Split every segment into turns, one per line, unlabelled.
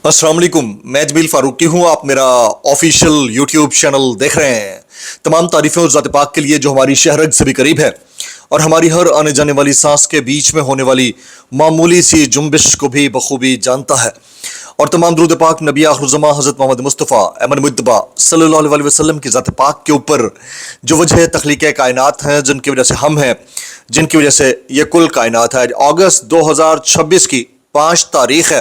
अस्सलाम वालेकुम, मैं जमील फारूकी हूँ। आप मेरा ऑफिशियल यूट्यूब चैनल देख रहे हैं। तमाम तारीफ़ें उस ज़ात पाक के लिए जो हमारी शहरत से भी करीब है और हमारी हर आने जाने वाली सांस के बीच में होने वाली मामूली सी जुम्बिश को भी बखूबी जानता है। और तमाम दुरूद पाक नबी आखिरुज़्ज़मा हज़रत मोहम्मद मुस्तफ़ा अमन मुज्तबा सल्लल्लाहु अलैहि वसल्लम की ज़ात पाक के ऊपर जो वजह तख्लीक़ कायनात हैं, जिनकी वजह से हम हैं, जिनकी वजह से ये कुल कायनात है। अगस्त 2026 की 5 तारीख है,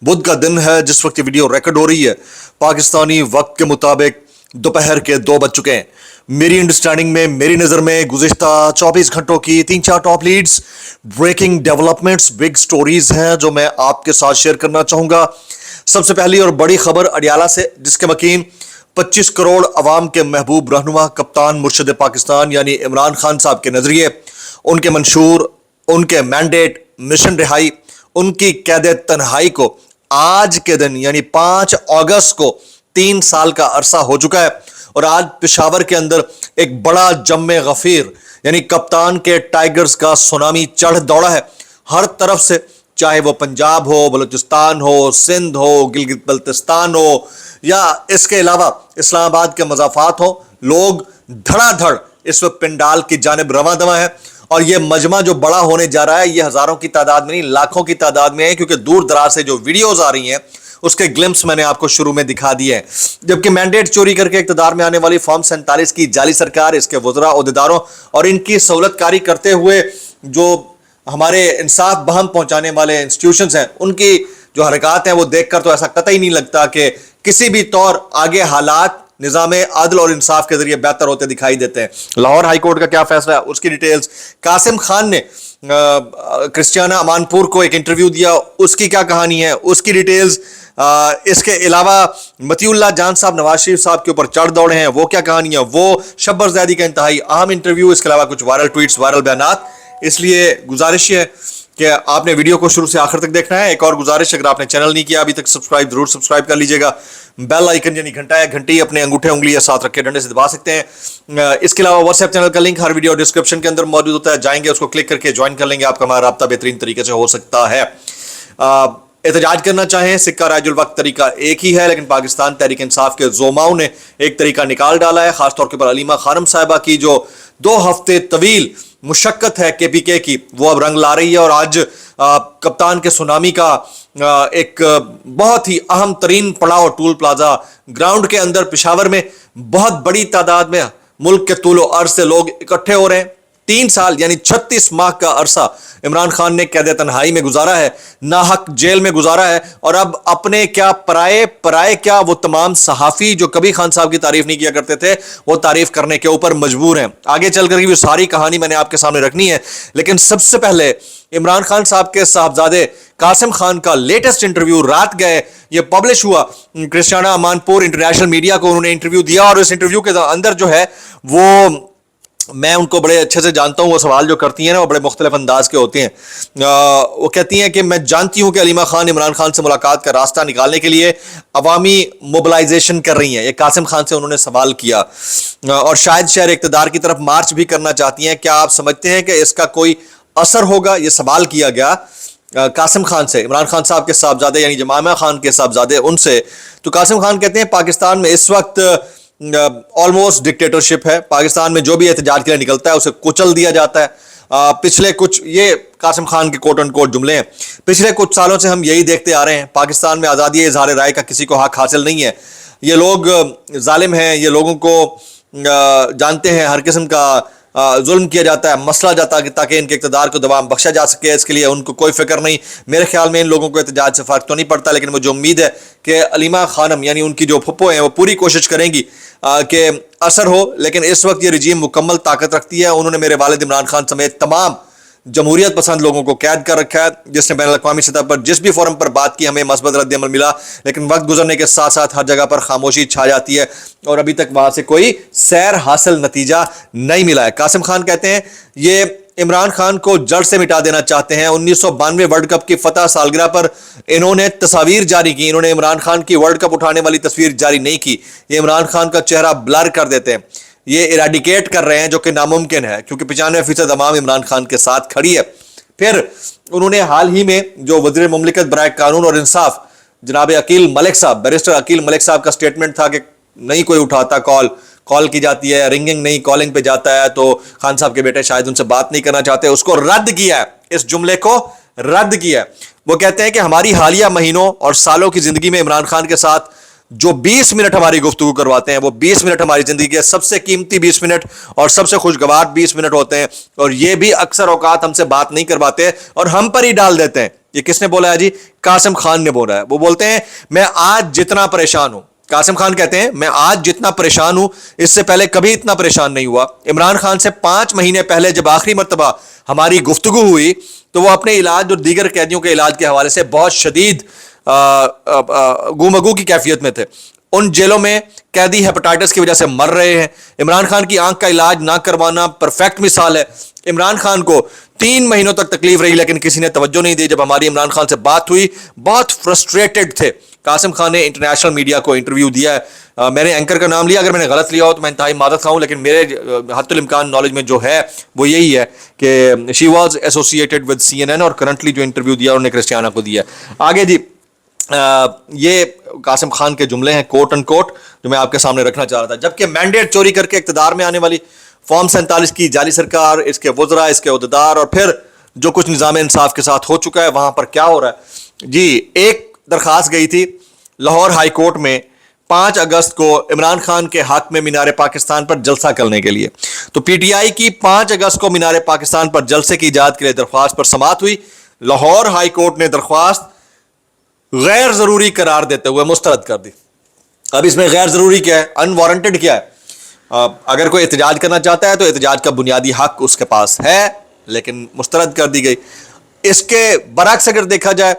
बुध का दिन है जिस वक्त ये वीडियो रिकॉर्ड हो रही है। पाकिस्तानी वक्त के मुताबिक दोपहर के 2 बज चुके हैं। मेरी अंडरस्टैंडिंग में, मेरी नज़र में गुज़िश्ता 24 घंटों की 3-4 top leads, breaking developments, big stories हैं जो मैं आपके साथ शेयर करना चाहूँगा। सबसे पहली और बड़ी खबर अडियाला से, जिसके मकीन 25 करोड़ अवाम के महबूब रहनुमा कप्तान मुर्शिद पाकिस्तान यानी इमरान खान साहब के नज़रिए, उनके मंशूर, उनके मैंडेट, मिशन रिहाई, उनकी कैद तन्हाई को आज के दिन यानी 5 अगस्त को 3 साल का अरसा हो चुका है। और आज पेशावर के अंदर एक बड़ा जम्मे गफीर यानी कप्तान के टाइगर्स का सुनामी चढ़ दौड़ा है हर तरफ से, चाहे वो पंजाब हो, बलूचिस्तान हो, सिंध हो, गिलगित बल्तिस्तान हो या इसके अलावा इस्लामाबाद के मज़ाफ़ात हो। लोग धड़ाधड़ इस वक्त पिंडाल की जानिब रवां दवा है और ये मजमा जो बड़ा होने जा रहा है, ये हजारों की तादाद में नहीं, लाखों की तादाद में है, क्योंकि दूर दराज से जो वीडियोस आ रही हैं उसके ग्लिम्स मैंने आपको शुरू में दिखा दिए हैं। जबकि मैंडेट चोरी करके इक़्तिदार में आने वाली फॉर्म 47 की जाली सरकार, इसके वज़रा ओहदेदारों और इनकी सहूलतकारी करते हुए जो हमारे इंसाफ बहम पहुंचाने वाले इंस्टीट्यूशंस हैं, उनकी जो हरकत हैं वो देखकर तो ऐसा कतई नहीं लगता कि किसी भी तौर आगे हालात निज़ाम आदल और इंसाफ के जरिए बेहतर होते दिखाई देते हैं। लाहौर हाई कोर्ट का क्या फैसला है, उसकी डिटेल्स। कासिम खान ने क्रिस्टियाना अमानपुर को एक इंटरव्यू दिया, उसकी क्या कहानी है, उसकी डिटेल्स। इसके अलावा मतीउल्लाह जान साहब नवाज शरीफ साहब के ऊपर चढ़ दौड़े हैं, वो क्या कहानी है, वो शब्बर ज़ैदी का इंतहाई अहम इंटरव्यू, इसके अलावा कुछ वायरल ट्वीट्स, वायरल बयानात। इसलिए गुजारिश है कि आपने वीडियो को शुरू से आखिर तक देखना है। एक और गुजारिश, अगर आपने चैनल नहीं किया अभी तक सब्सक्राइब जरूर सब्सक्राइब कर लीजिएगा। बेल आइकन यानी घंटा है, घंटी अपने अंगूठे उंगली या साथ रखे डंडे से दबा सकते हैं। इसके अलावा व्हाट्सएप चैनल का लिंक हर वीडियो डिस्क्रिप्शन के अंदर मौजूद होता है, जाएंगे उसको क्लिक करके ज्वाइन कर लेंगे, आपका हमारा राब्ता बेहतरीन तरीके से हो सकता है। एहतजाज करना चाहें, सिक्का राजुल वक्त तरीका एक ही है, लेकिन पाकिस्तान तहरीक इंसाफ के जोमाओं ने एक तरीका निकाल डाला है। खासतौर के ऊपर अलीमा खानम साहिबा की जो 2 हफ्ते तवील मुशक्कत है KPK की, वो अब रंग ला रही है। और आज कप्तान के सुनामी का एक बहुत ही अहम तरीन पड़ाव टूल प्लाजा ग्राउंड के अंदर पेशावर में बहुत बड़ी तादाद में मुल्क के तूलो अर्ज से लोग इकट्ठे हो रहे हैं। 3 साल यानी 36 माह का अरसा इमरान खान ने कैद तन्हाई में गुजारा है, नाहक जेल में गुजारा है। और अब अपने क्या पराए क्या, वो तमाम सहाफ़ी जो कभी खान साहब की तारीफ नहीं किया करते थे, वो तारीफ करने के ऊपर मजबूर हैं। आगे चलकर की वो सारी कहानी मैंने आपके सामने रखनी है, लेकिन सबसे पहले इमरान खान साहब के साहबजादे कासिम खान का लेटेस्ट इंटरव्यू रात गए ये पब्लिश हुआ। क्रिस्टियाना अमानपुर इंटरनेशनल मीडिया को उन्होंने इंटरव्यू दिया और इस इंटरव्यू के अंदर जो है वो, मैं उनको बड़े अच्छे से जानता हूँ, वो सवाल जो करती हैं ना वो बड़े मुख्तलिफ अंदाज के होते हैं। वो कहती हैं कि मैं जानती हूँ कि अलीमा खान इमरान खान से मुलाकात का रास्ता निकालने के लिए अवामी मोबिलाइजेशन कर रही हैं। ये कासिम खान से उन्होंने सवाल किया और शायद शहर इक़्तिदार की तरफ मार्च भी करना चाहती हैं। क्या आप समझते हैं कि इसका कोई असर होगा? ये सवाल किया गया कासिम खान से, इमरान खान साहब के साहबजादे यानी जमामा खान के साहबजादे, उनसे। तो कासिम खान कहते हैं पाकिस्तान में इस वक्त ऑलमोस्ट डिक्टेटरशिप है। पाकिस्तान में जो भी एहतजाज के लिए निकलता है उसे कुचल दिया जाता है। पिछले कुछ, ये कासिम खान के कोट एंड कोट जुमले हैं, पिछले कुछ सालों से हम यही देखते आ रहे हैं, पाकिस्तान में आज़ादी इज़हार राय का किसी को हक हासिल नहीं है। ये लोग जालिम हैं, ये लोगों को जानते हैं, हर किस्म का जुल्म किया जाता है, मसला जाता है ताकि इनके इक़्तिदार को दवाम बख्शा जा सके। इसके लिए उनको कोई फिक्र नहीं। मेरे ख्याल में इन लोगों को एहतजाज से फ़र्क तो नहीं पड़ता, लेकिन मुझे उम्मीद है कि अलीमा खानम यानी उनकी जो फुप्पो हैं वो पूरी कोशिश करेंगी कि असर हो। लेकिन इस वक्त ये रजीम मुकम्मल ताकत रखती है। उन्होंने मेरे वालिद इमरान खान समेत तमाम जमहूरियत पसंद लोगों को कैद कर रखा है, जिसने बैन अवी सतह पर जिस भी फोरम पर बात की हमें मस्बत रद्द अमल मिला, लेकिन वक्त गुजरने के साथ साथ हर जगह पर खामोशी छा जाती है और अभी तक वहां से कोई सैर हासिल नतीजा नहीं मिला है। कासिम खान कहते हैं ये इमरान खान को जड़ से मिटा देना चाहते हैं। 1992 वर्ल्ड कप की फतह सालगिरह पर इन्होंने तस्वीर जारी की, इन्होंने इमरान खान की वर्ल्ड कप उठाने वाली तस्वीर जारी नहीं की। ये इमरान खान का चेहरा ब्लर कर देते हैं, ये इराडिकेट कर रहे हैं, जो कि नामुमकिन है क्योंकि 95% अवाम इमरान खान के साथ खड़ी है। फिर उन्होंने हाल ही में जो वज़ीर मुमलिकत बराए कानून और इंसाफ जनाब अकील मलिक साहब, बैरिस्टर अकील मलिक साहब का स्टेटमेंट था कि नहीं कोई उठाता कॉल की जाती है, रिंगिंग नहीं कॉलिंग पे जाता है, तो खान साहब के बेटे शायद उनसे बात नहीं करना चाहते, उसको रद्द किया है, इस जुमले को रद्द किया है। वो कहते हैं कि हमारी हालिया महीनों और सालों की जिंदगी में इमरान खान के साथ जो 20 मिनट हमारी गुफ्तगू करवाते हैं, वो 20 मिनट हमारी जिंदगी के सबसे कीमती 20 मिनट और सबसे खुशगवार 20 मिनट होते हैं, और ये भी अक्सर औकात हमसे बात नहीं करवाते और हम पर ही डाल देते हैं। ये किसने बोला है जी? कासिम खान ने बोला है। वो बोलते हैं मैं आज जितना परेशान हूं, कासिम खान कहते हैं मैं आज जितना परेशान हूं इससे पहले कभी इतना परेशान नहीं हुआ। इमरान खान से 5 महीने पहले जब आखिरी मर्तबा हमारी गुफ्तगू हुई तो वो अपने इलाज और दीगर कैदियों के इलाज के हवाले से बहुत शदीद गुमगू की कैफियत में थे। उन जेलों में कैदी हेपेटाइटिस की वजह से मर रहे हैं। इमरान खान की आंख का इलाज ना करवाना परफेक्ट मिसाल है। इमरान खान को 3 महीनों तक तकलीफ रही लेकिन किसी ने तवज्जो नहीं दी। जब हमारी इमरान खान से बात हुई बहुत फ्रस्ट्रेटेड थे। कासिम खान ने इंटरनेशनल मीडिया को इंटरव्यू दिया है। मैंने एंकर का नाम लिया, अगर मैंने गलत लिया हो तो मैं इंतहाई मादत खाऊं, लेकिन मेरे हत्तुल इम्कान नॉलेज में जो है वो यही है कि she was associated with CNN और करंटली जो इंटरव्यू दिया उन्होंने क्रिस्टियाना को दिया। आगे जी, ये कासिम खान के जुमले हैं कोट एंड कोट जो मैं आपके सामने रखना चाह रहा था। जबकि मैंडेट चोरी करके इक्तदार में आने वाली फॉर्म 47 की जाली सरकार, इसके वज़रा, इसके उहदेदार और फिर जो कुछ निज़ाम इंसाफ के साथ हो चुका है, वहां पर क्या हो रहा है जी। एक दरखास्त गई थी लाहौर हाई कोर्ट में 5 अगस्त को इमरान खान के हक में मीनार पाकिस्तान पर जलसा करने के लिए। तो PTI की 5 अगस्त को मीनार पाकिस्तान पर जलसे की इजाजत के लिए दरख्वास्त पर समाअत हुई। लाहौर हाई कोर्ट ने दरख्वास्त गैर जरूरी करार देते हुए मुस्तरद कर दी। अब इसमें गैर जरूरी क्या है, अनवारंटेड क्या है? अगर कोई एहतजाज करना चाहता है तो एहतजाज का बुनियादी हक उसके पास है, लेकिन मुस्तरद कर दी गई। इसके बरक्स अगर देखा जाए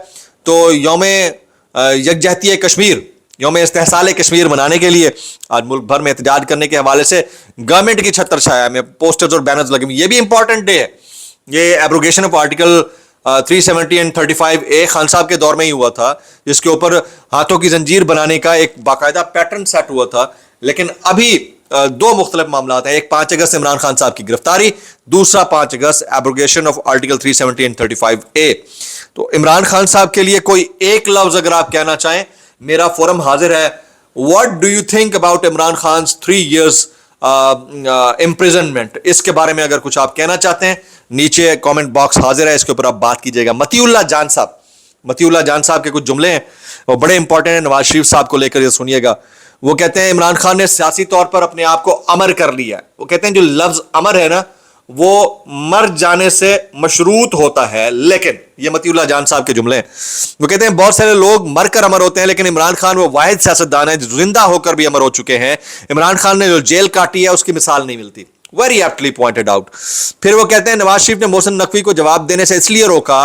तो यौम यकजहती कश्मीर, यौम इस्तेहसाल कश्मीर मनाने के लिए आज मुल्क भर में एहतजाज करने के हवाले से गवर्नमेंट की छत्र छाया में पोस्टर्स और बैनर्स लगे। ये भी इंपॉर्टेंट डे है। ये abrogation of article 370 and 35A Khan साहब के दौर में ही हुआ था, जिसके ऊपर हाथों की जंजीर बनाने का एक बाकायदा पैटर्न सेट हुआ था। लेकिन अभी 2 मुख्तलिफ मामला हैं। एक 5 अगस्त इमरान खान साहब की गिरफ्तारी, दूसरा 5 अगस्त abrogation of article 370 and 35A। तो इमरान खान साहब के लिए कोई एक लफ्ज अगर आप कहना चाहें, मेरा फोरम हाजिर है। What do you think about Imran Khan 3 years imprisonment? इसके बारे में अगर कुछ आप कहना चाहते हैं, नीचे कमेंट बॉक्स हाजिर है, इसके ऊपर आप बात कीजिएगा। मतीउल्लाह जान साहब के कुछ जुमले हैं, वो बड़े इंपॉर्टेंट हैं। नवाज शरीफ साहब को लेकर ये सुनिएगा। वो कहते हैं इमरान खान ने सियासी तौर पर अपने आप को अमर कर लिया है। वो कहते हैं जो लफ्ज अमर है ना, वो मर जाने से मशरूत होता है। लेकिन ये मतीउल्लाह जान साहब के जुमले हैं। वो कहते हैं बहुत सारे लोग मरकर अमर होते हैं, लेकिन इमरान खान वो वाहिद सियासतदान है जो जिंदा होकर भी अमर हो चुके हैं। इमरान खान ने जो जेल काटी है उसकी मिसाल नहीं मिलती। Very aptly pointed out. फिर वो कहते हैं नवाज शरीफ ने मोहसिन नकवी को जवाब देने से इसलिए रोका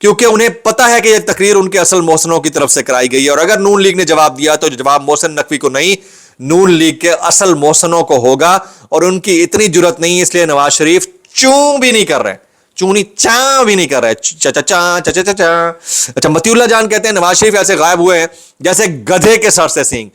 क्योंकि उन्हें पता है कि यह तकरीर उनके असल मोहसिनों की तरफ से कराई गई है, और अगर नून लीग ने जवाब दिया तो जवाब मोहसिन नकवी को नहीं, नून लीग के असल मोहसिनों को होगा, और उनकी इतनी जुरत नहीं, इसलिए नवाज शरीफ चूं भी नहीं कर रहे, चूनी चा भी नहीं कर रहे, चा चा चा चा चा चा। अच्छा, मतीउल्लाह जान कहते हैं नवाज शरीफ ऐसे गायब हुए हैं जैसे गधे के सर से सींग।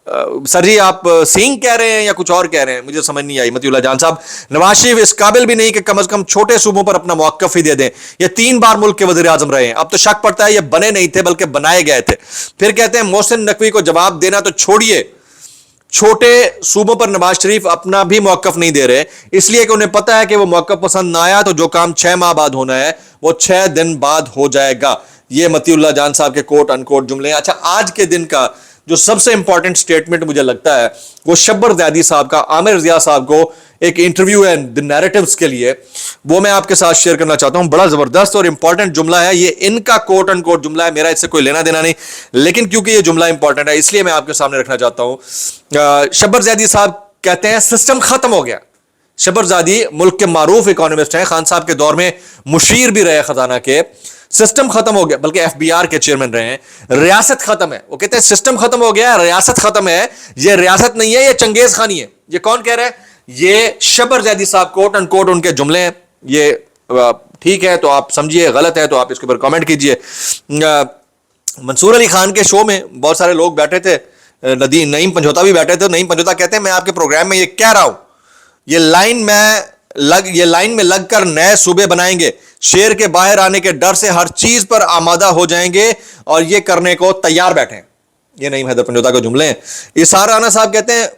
सर जी आप सींग कह रहे हैं या कुछ और कह रहे हैं, मुझे समझ नहीं आई। मतीउल्लाह जान साहब, नवाज शरीफ इस काबिल भी नहीं कि कम से कम छोटे सूबों पर अपना मौक़िफ़ ही दे दें। ये 3 बार मुल्क के वज़ीर आज़म रहे हैं, अब तो शक पड़ता है ये बने नहीं थे बल्कि बनाए गए थे। फिर कहते हैं मोहसिन नकवी को जवाब देना तो छोड़िए, छोटे सूबों पर नवाज शरीफ अपना भी मौक़िफ़ नहीं दे रहे, इसलिए कि उन्हें पता है कि वो मौक़िफ़ पसंद ना आया तो जो काम 6 माह बाद होना है वो 6 दिन बाद हो जाएगा। ये मतीउल्लाह जान साहब के कोट अनकोट जुमले हैं। अच्छा, आज के दिन का जो सबसे इंपॉर्टेंट स्टेटमेंट मुझे लगता है वो शब्बर ज़ैदी साहब का, आमिर रज़िया साहब को एक इंटरव्यू है द नैरेटिव्स के लिए, वो मैं आपके साथ शेयर करना चाहता हूं। बड़ा जबरदस्त और इंपॉर्टेंट जुमला है ये, इनका कोट एंड कोट जुमला है, मेरा इससे कोई लेना देना नहीं, लेकिन क्योंकि ये जुमला इंपॉर्टेंट है इसलिए मैं आपके सामने रखना चाहता हूं। शब्बर ज़ैदी साहब कहते हैं सिस्टम खत्म हो गया, शबरजादी मुल्क के मारूफ इकोनॉमिस्ट हैं, खान साहब के दौर में मुशीर भी रहे खजाना के। सिस्टम खत्म हो गया, बल्कि एफबीआर के चेयरमैन रहे हैं। रियासत खत्म है, वो कहते हैं सिस्टम खत्म हो गया, रियासत खत्म है। ये रियासत नहीं है, ये चंगेज खानी है। ये कौन कह रहा है? ये शबरजादी साहब, कोट एंड कोट उनके जुमले हैं। ये ठीक है तो आप समझिए, गलत है तो आप इसके ऊपर कमेंट कीजिए। मंसूर अली खान के शो में बहुत सारे लोग बैठे थे, नईम पंजोता भी बैठे थे। नईम पंजोता कहते हैं मैं आपके प्रोग्राम में ये कह रहा हूं, ये लाइन में लगकर नए सूबे बनाएंगे, शेर के बाहर आने के डर से हर चीज पर आमादा हो जाएंगे और ये करने को तैयार बैठे हैं। ये नईम हैदर पंजोता के जुमले हैं। इसार राना साहब कहते हैं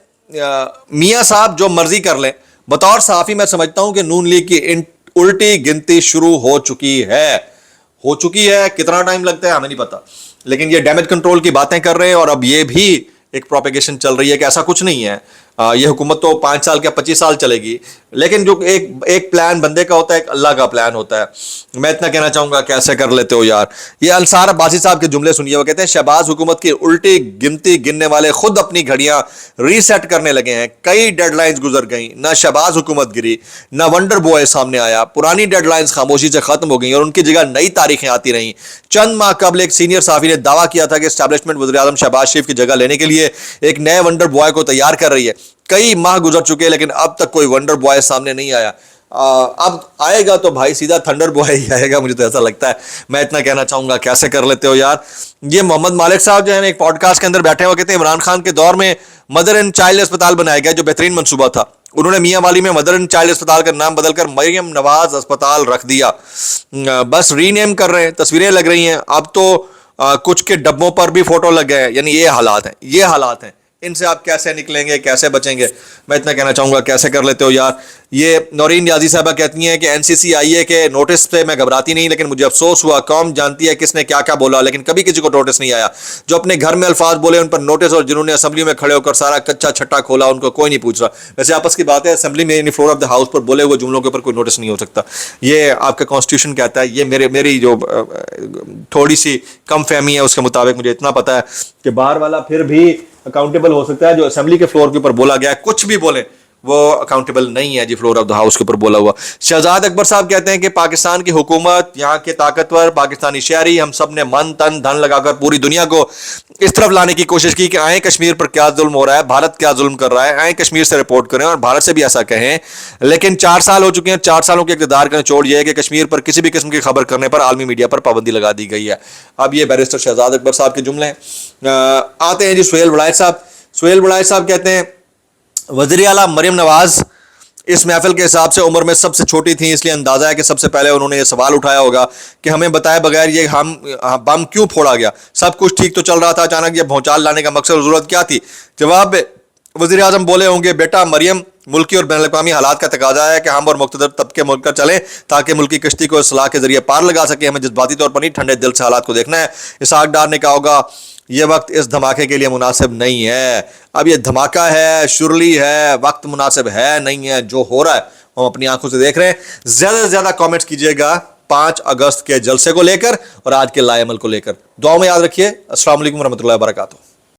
मियां साहब जो मर्जी कर लें, बतौर सहाफी मैं समझता हूं कि नून लीग की उल्टी गिनती शुरू हो चुकी है। कितना टाइम लगता है हमें नहीं पता, लेकिन ये डैमेज कंट्रोल की बातें कर रहे हैं और अब ये भी एक प्रोपेगेशन चल रही है कि ऐसा कुछ नहीं है, ये हुकूमत तो 5 साल या 25 साल चलेगी। लेकिन जो एक प्लान बंदे का होता है, एक अल्लाह का प्लान होता है। मैं इतना कहना चाहूंगा, कैसे कर लेते हो यार। ये अंसार अब्बासी साहब के जुमले सुनिए, वो कहते हैं शहबाज हुकूमत की उल्टी गिनती गिनने वाले खुद अपनी घड़ियां रीसेट करने लगे हैं। कई डेडलाइंस गुजर गई, ना शहबाज हुकूमत गिरी, ना वंडर बॉय सामने आया। पुरानी डेडलाइंस खामोशी से खत्म हो गई और उनकी जगह नई तारीखें आती रहीं। चंद माह कबल एक सीनियर साफी ने दावा किया था कि एस्टैब्लिशमेंट वज़ीर आज़म शहबाज शरीफ की जगह लेने के लिए एक नए वंडर बॉय को तैयार कर रही है। कई माह गुजर चुके हैं लेकिन अब तक कोई वंडर बॉय सामने नहीं आया। अब आएगा तो भाई सीधा थंडर बॉय ही आएगा, मुझे तो ऐसा लगता है। मैं इतना कहना चाहूंगा, कैसे कर लेते हो यार। ये मोहम्मद मालिक साहब जो है एक पॉडकास्ट के अंदर बैठे हुए, कहते हैं इमरान खान के दौर में मदर एंड चाइल्ड अस्पताल बनाया गया, जो बेहतरीन मंसूबा था। उन्होंने मियां वाली में मदर एंड चाइल्ड अस्पताल का नाम बदलकर मरियम नवाज अस्पताल रख दिया। बस रीनेम कर रहे हैं, तस्वीरें लग रही हैं। अब तो कुछ के डब्बों पर भी फोटो लग गए। यानी ये हालात हैं। इनसे आप कैसे निकलेंगे, कैसे बचेंगे? मैं इतना कहना चाहूंगा, कैसे कर लेते हो यार। ये नौरीन याजी साहबा कहती हैं कि NCCIA के नोटिस पे मैं घबराती नहीं, लेकिन मुझे अफसोस हुआ। कौम जानती है किसने क्या क्या बोला, लेकिन कभी किसी को नोटिस नहीं आया। जो अपने घर में अल्फाज बोले उन पर नोटिस, और जिन्होंने असेंबली में खड़े होकर सारा कच्चा छट्टा खोला उनको कोई नहीं पूछ रहा। वैसे आपस की बात है, असेंबली में यानी फ्लोर ऑफ द हाउस पर बोले हुए जुमलों के ऊपर कोई नोटिस नहीं हो सकता। ये आपका कॉन्स्टिट्यूशन कहता है। ये मेरी जो थोड़ी सी कम फहमी है उसके मुताबिक मुझे इतना पता है कि बाहर वाला फिर भी अकाउंटेबल हो सकता है। जो असेंबली के फ्लोर के ऊपर बोला गया है, कुछ भी बोले, वो अकाउंटेबल नहीं है जी, फ्लोर ऑफ द हाउस के ऊपर बोला हुआ। शहजाद अकबर साहब कहते हैं कि पाकिस्तान की हुकूमत, यहाँ के ताकतवर पाकिस्तानी शहरी, हम सब ने मन तन धन लगाकर पूरी दुनिया को इस तरफ लाने की कोशिश की कि आए कश्मीर पर क्या जुल्म हो रहा है, भारत क्या जुल्म कर रहा है, आए कश्मीर से रिपोर्ट करें और भारत से भी ऐसा कहें। लेकिन 4 साल हो चुके हैं। 4 सालों के इक़्तिदार का निचोड़ यह है कि कश्मीर पर किसी भी किस्म की खबर करने पर आलमी मीडिया पर पाबंदी लगा दी गई है। अब ये बैरिस्टर शहजाद अकबर साहब के जुमले हैं। आते हैं जी सुहेल वड़ाइच साहब। सुहेल वड़ाइच साहब कहते हैं वज़ीर आला मरियम नवाज इस महफिल के हिसाब से उम्र में सबसे छोटी थी, इसलिए अंदाजा है कि सबसे पहले उन्होंने ये सवाल उठाया होगा कि हमें बताए बगैर ये बम क्यों फोड़ा गया। सब कुछ ठीक तो चल रहा था, अचानक ये भौचाल लाने का मकसद और जरूरत क्या थी? जवाब वज़ीर आज़म बोले होंगे, बेटा मरियम, मुल्की और बैनुल-अक़वामी हालात का तकाजा है कि हम और मुक़्तदर तबके मुल्क का चलें ताकि मुल्की कश्ती को इस्लाह के जरिए पार लगा सके। हमें जज्बाती तौर पर नहीं, ठंडे दिल से हालात को देखना है। इसहाक डार ने कहा होगा, ये वक्त इस धमाके के लिए मुनासिब नहीं है। अब ये धमाका है, शुरली है, वक्त मुनासिब है नहीं है। जो हो रहा है हम अपनी आंखों से देख रहे हैं। ज़्यादा से ज़्यादा कमेंट्स कीजिएगा 5 अगस्त के जलसे को लेकर और आज के लाएमल को लेकर। दुआ में याद रखिए। अस्सलाम वालेकुम रहमतुल्लाहि व बरकातुहू।